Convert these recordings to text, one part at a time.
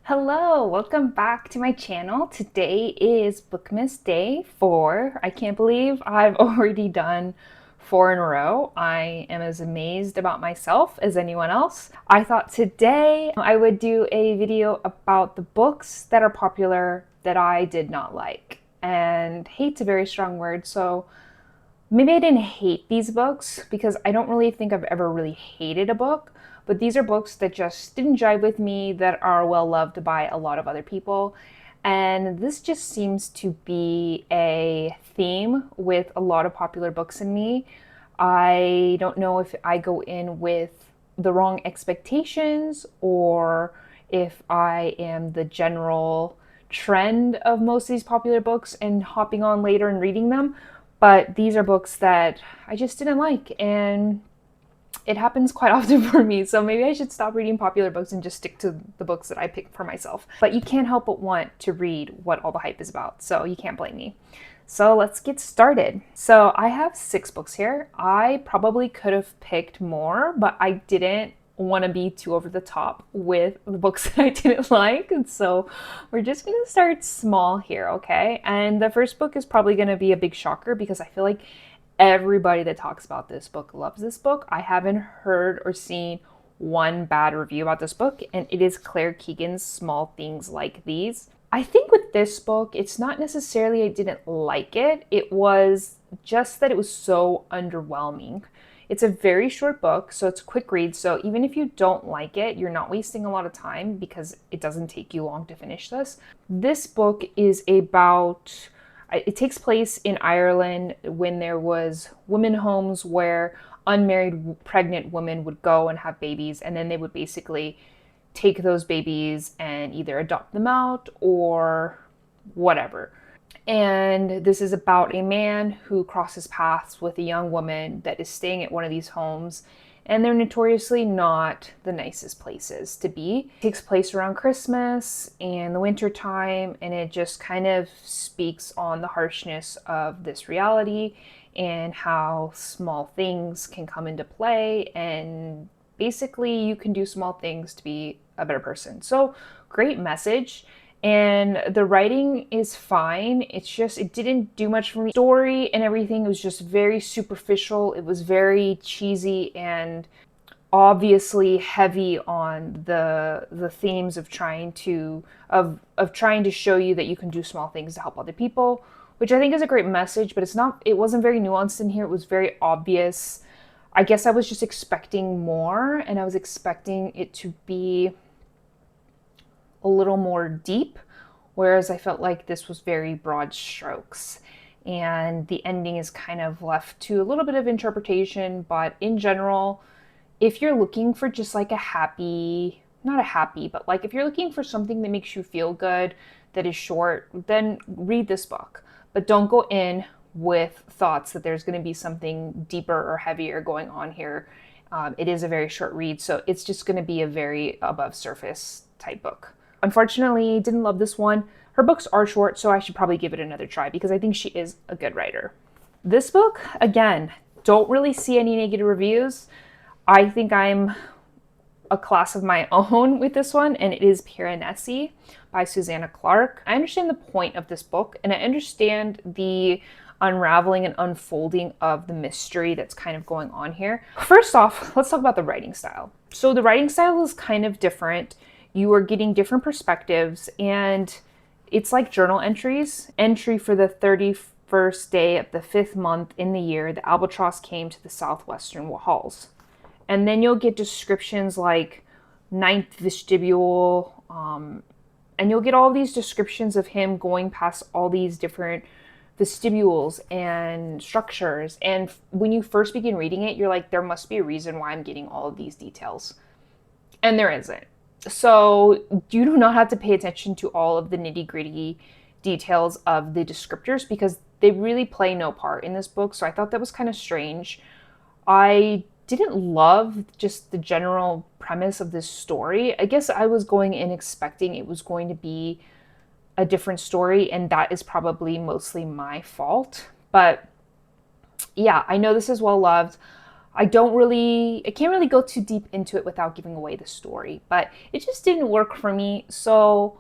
Hello, welcome back to my channel. Today is Bookmas Day 4. I can't believe I've already done 4 in a row. I am as amazed about myself as anyone else. I thought today I would do a video about the books that are popular that I did not like. And hate's a very strong word, so maybe I didn't hate these books because I don't really think I've ever really hated a book, but these are books that just didn't jive with me that are well loved by a lot of other people. And this just seems to be a theme with a lot of popular books in me. I don't know if I go in with the wrong expectations or if I am the general trend of most of these popular books and hopping on later and reading them. But these are books that I just didn't like, and it happens quite often for me. So maybe I should stop reading popular books and just stick to the books that I pick for myself. But you can't help but want to read what all the hype is about, so you can't blame me. So let's get started. So I have 6 books here. I probably could have picked more, but I didn't want to be too over the top with the books that I didn't like. And so we're just going to start small here, okay? And the first book is probably going to be a big shocker because I feel like everybody that talks about this book loves this book. I haven't heard or seen one bad review about this book, and it is Claire Keegan's Small Things Like These. I think with this book, it's not necessarily I didn't like it, it was just that it was so underwhelming. It's a very short book, so it's a quick read. So even if you don't like it, you're not wasting a lot of time because it doesn't take you long to finish this. This book is about it takes place in Ireland when there was women homes where unmarried pregnant women would go and have babies, and then they would basically take those babies and either adopt them out or whatever. And this is about a man who crosses paths with a young woman that is staying at one of these homes. And they're notoriously not the nicest places to be. It takes place around Christmas and the winter time, and it just kind of speaks on the harshness of this reality and how small things can come into play. And basically, you can do small things to be a better person. So, great message. And the writing is fine. It's just, it didn't do much for me. Story and everything was just very superficial. It was very cheesy and obviously heavy on the themes of trying to show you that you can do small things to help other people, which I think is a great message, but it wasn't very nuanced in here. It was very obvious. I guess I was just expecting more, and I was expecting it to be a little more deep, whereas I felt like this was very broad strokes. And the ending is kind of left to a little bit of interpretation, but in general, if you're looking for just like a happy, not a happy, but like if you're looking for something that makes you feel good, that is short, then read this book. But don't go in with thoughts that there's going to be something deeper or heavier going on here. It is a very short read, so it's just going to be a very above surface type book. Unfortunately, didn't love this one. Her books are short, so I should probably give it another try because I think she is a good writer. This book, again, don't really see any negative reviews. I think I'm a class of my own with this one, and it is Piranesi by Susanna Clark. I understand the point of this book, and I understand the unraveling and unfolding of the mystery that's kind of going on here. First off, let's talk about the writing style. So the writing style is kind of different. You are getting different perspectives, and it's like journal entries. Entry for the 31st day of the 5th month in the year, the albatross came to the southwestern halls. And then you'll get descriptions like ninth vestibule, and you'll get all these descriptions of him going past all these different vestibules and structures. And when you first begin reading it, you're like, there must be a reason why I'm getting all of these details. And there isn't. So you do not have to pay attention to all of the nitty-gritty details of the descriptors because they really play no part in this book. So I thought that was kind of strange. I didn't love just the general premise of this story. I guess I was going in expecting it was going to be a different story, and that is probably mostly my fault. But yeah, I know this is well loved. I can't really go too deep into it without giving away the story, but it just didn't work for me. So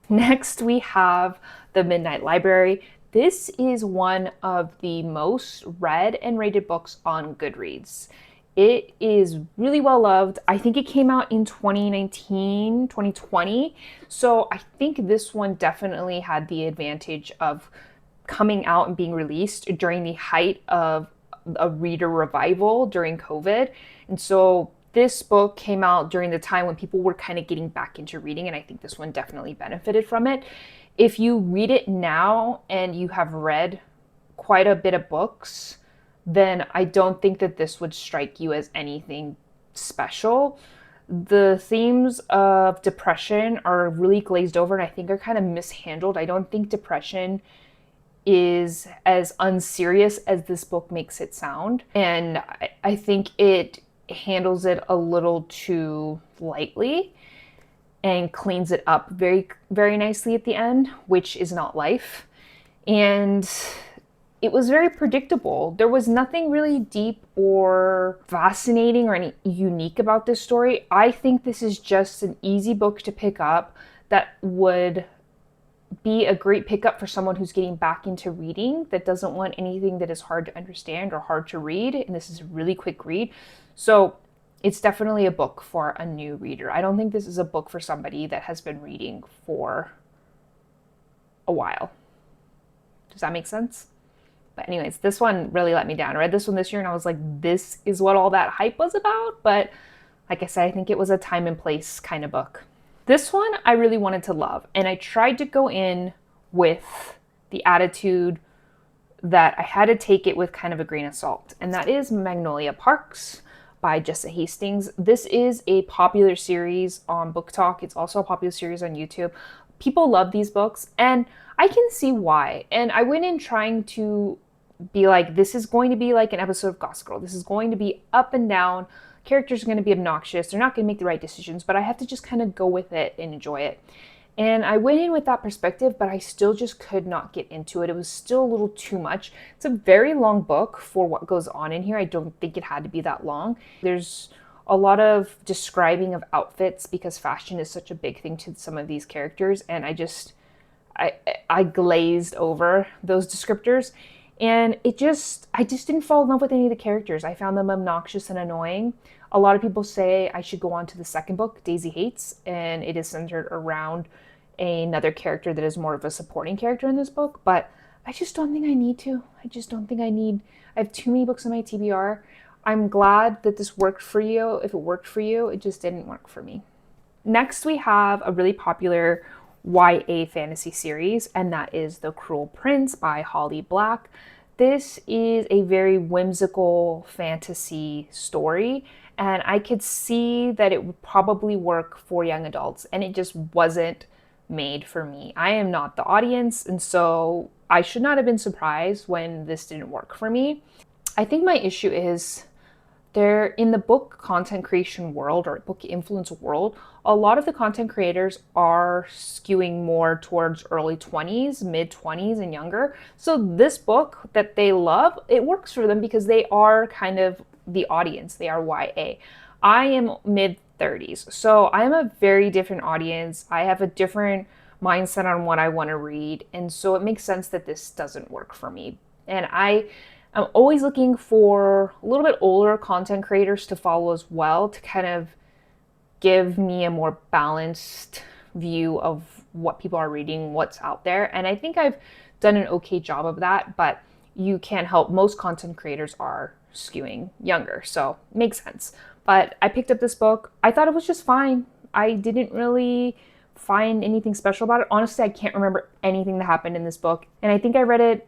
next we have The Midnight Library. This is one of the most read and rated books on Goodreads. It is really well loved. I think it came out in 2019, 2020. So I think this one definitely had the advantage of coming out and being released during the height of a reader revival during COVID. And so this book came out during the time when people were kind of getting back into reading, and I think this one definitely benefited from it. If you read it now and you have read quite a bit of books, then I don't think that this would strike you as anything special. The themes of depression are really glazed over and I think are kind of mishandled. I don't think depression is as unserious as this book makes it sound. And I think it handles it a little too lightly and cleans it up very, very nicely at the end, which is not life. And it was very predictable. There was nothing really deep or fascinating or any unique about this story. I think this is just an easy book to pick up that would be a great pickup for someone who's getting back into reading that doesn't want anything that is hard to understand or hard to read. And this is a really quick read. So it's definitely a book for a new reader. I don't think this is a book for somebody that has been reading for a while. Does that make sense? But anyways, this one really let me down. I read this one this year and I was like, this is what all that hype was about. But like I said, I think it was a time and place kind of book. This one I really wanted to love, and I tried to go in with the attitude that I had to take it with kind of a grain of salt, and that is Magnolia Parks by Jessa Hastings. This is a popular series on Book Talk. It's also a popular series on YouTube. People love these books, and I can see why. And I went in trying to be like, this is going to be like an episode of Gossip Girl. This is going to be up and down. Characters are going to be obnoxious. They're not going to make the right decisions, but I have to just kind of go with it and enjoy it. And I went in with that perspective, but I still just could not get into it. It was still a little too much. It's a very long book for what goes on in here. I don't think it had to be that long. There's a lot of describing of outfits because fashion is such a big thing to some of these characters, and I glazed over those descriptors. And I just didn't fall in love with any of the characters. I found them obnoxious and annoying. A lot of people say I should go on to the second book, Daisy Hates, and it is centered around another character that is more of a supporting character in this book, but I just don't think I need to. I have too many books on my TBR. I'm glad that this worked for you. If it worked for you, it just didn't work for me. Next, we have a really popular YA fantasy series, and that is The Cruel Prince by Holly Black. This is a very whimsical fantasy story, and I could see that it would probably work for young adults, and it just wasn't made for me. I am not the audience, and so I should not have been surprised when this didn't work for me. I think my issue is they're in the book content creation world or book influence world. A lot of the content creators are skewing more towards early 20s, mid 20s, and younger. So this book that they love, it works for them because they are kind of the audience. They are YA. I am mid 30s, so I'm a very different audience. I have a different mindset on what I want to read, and so it makes sense that this doesn't work for me. And I'm always looking for a little bit older content creators to follow as well to kind of give me a more balanced view of what people are reading, what's out there. And I think I've done an okay job of that, but you can't help. Most content creators are skewing younger, so it makes sense. But I picked up this book. I thought it was just fine. I didn't really find anything special about it. Honestly, I can't remember anything that happened in this book. And I think I read it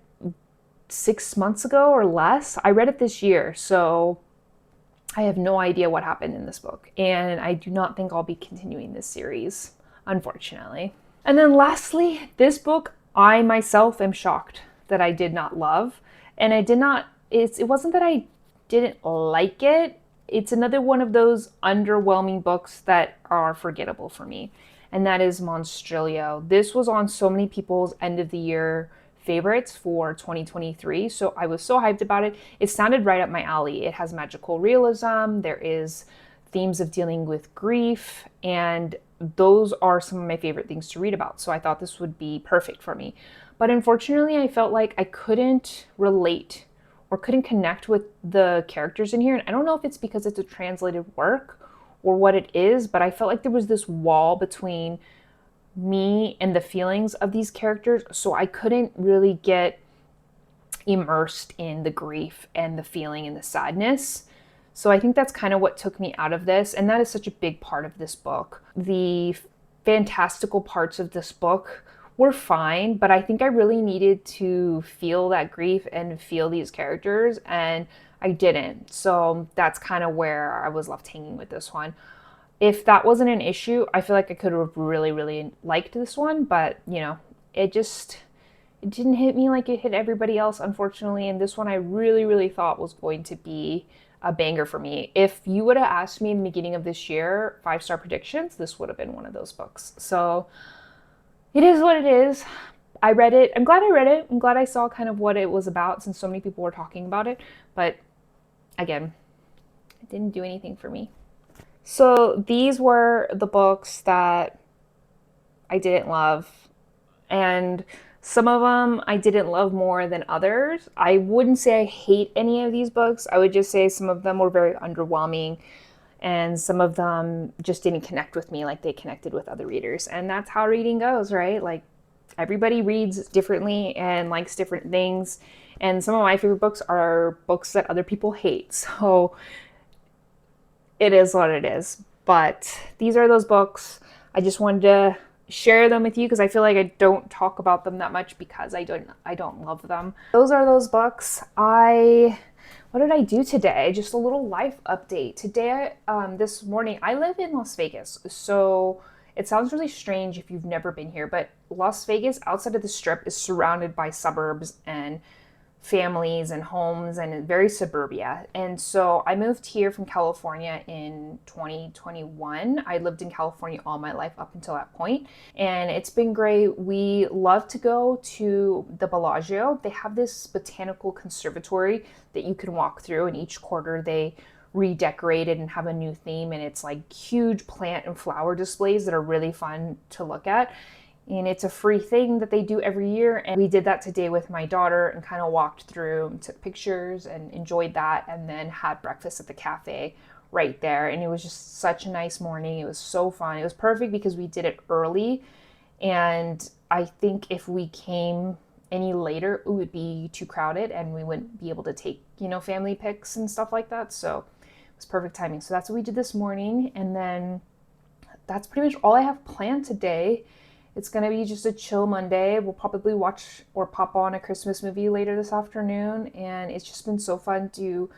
6 months ago or less. I read it this year, so I have no idea what happened in this book. And I do not think I'll be continuing this series, unfortunately. And then lastly, this book, I myself am shocked that I did not love. And it wasn't that I didn't like it. It's another one of those underwhelming books that are forgettable for me. And that is Monstrilio. This was on so many people's end of the year favorites for 2023. So I was so hyped about it. It sounded right up my alley. It has magical realism. There is themes of dealing with grief, and those are some of my favorite things to read about. So I thought this would be perfect for me. But unfortunately, I felt like I couldn't relate or couldn't connect with the characters in here. And I don't know if it's because it's a translated work or what it is, but I felt like there was this wall between me and the feelings of these characters. So I couldn't really get immersed in the grief and the feeling and the sadness. So I think that's kind of what took me out of this. And that is such a big part of this book. The fantastical parts of this book were fine, but I think I really needed to feel that grief and feel these characters, and I didn't. So that's kind of where I was left hanging with this one. If that wasn't an issue, I feel like I could have really, really liked this one, but it just it didn't hit me like it hit everybody else, unfortunately. And this one I really, really thought was going to be a banger for me. If you would have asked me in the beginning of this year, 5-star predictions, this would have been one of those books. So it is what it is. I read it. I'm glad I read it. I'm glad I saw kind of what it was about since so many people were talking about it. But again, it didn't do anything for me. So these were the books that I didn't love. And some of them I didn't love more than others. I wouldn't say I hate any of these books. I would just say some of them were very underwhelming, and some of them just didn't connect with me like they connected with other readers. And that's how reading goes, right? Like, everybody reads differently and likes different things. And some of my favorite books are books that other people hate. So it is what it is. But these are those books. I just wanted to share them with you because I feel like I don't talk about them that much because I don't love them. Those are those books. What did I do today? Just a little life update. Today, this morning, I live in Las Vegas, so it sounds really strange if you've never been here, but Las Vegas, outside of the Strip, is surrounded by suburbs and families and homes, and very suburbia. And so I moved here from California in 2021. I lived in California all my life up until that point, and it's been great. We love to go to the Bellagio. They have this botanical conservatory that you can walk through, and each quarter they redecorate it and have a new theme, and it's like huge plant and flower displays that are really fun to look at. And it's a free thing that they do every year. And we did that today with my daughter and kind of walked through and took pictures and enjoyed that, and then had breakfast at the cafe right there. And it was just such a nice morning. It was so fun. It was perfect because we did it early. And I think if we came any later, it would be too crowded and we wouldn't be able to take, family pics and stuff like that. So it was perfect timing. So that's what we did this morning. And then that's pretty much all I have planned today. It's going to be just a chill Monday. We'll probably watch or pop on a Christmas movie later this afternoon. And it's just been so fun to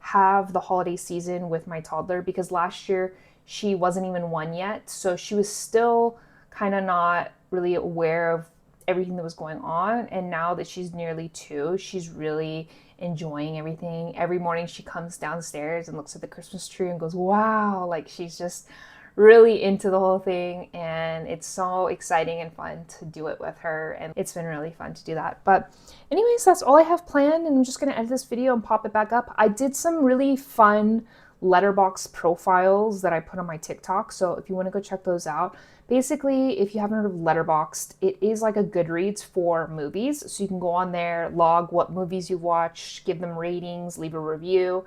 have the holiday season with my toddler, because last year she wasn't even 1 yet. So she was still kind of not really aware of everything that was going on. And now that she's nearly 2, she's really enjoying everything. Every morning she comes downstairs and looks at the Christmas tree and goes, wow, like she's just really into the whole thing, and it's so exciting and fun to do it with her, and it's been really fun to do that. But anyways, that's all I have planned, and I'm just going to edit this video and pop it back up. I did some really fun letterbox profiles that I put on my TikTok, so if you want to go check those out. Basically, if you haven't heard of Letterboxd, it is like a Goodreads for movies, so you can go on there, log what movies you've watched, give them ratings, leave a review,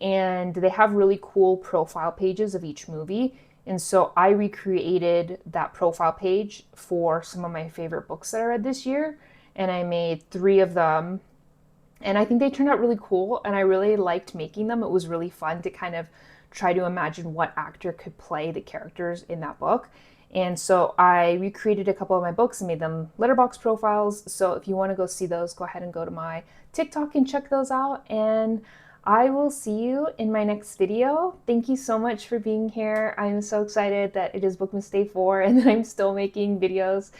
and they have really cool profile pages of each movie. And so I recreated that profile page for some of my favorite books that I read this year, and I made 3 of them, and I think they turned out really cool, and I really liked making them. It was really fun to kind of try to imagine what actor could play the characters in that book. And so I recreated a couple of my books and made them letterbox profiles. So if you want to go see those, go ahead and go to my TikTok and check those out. And I will see you in my next video. Thank you so much for being here. I'm so excited that it is Bookmas Day 4 and that I'm still making videos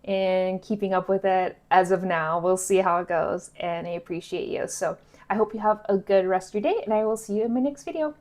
and keeping up with it as of now. We'll see how it goes, and I appreciate you. So I hope you have a good rest of your day, and I will see you in my next video.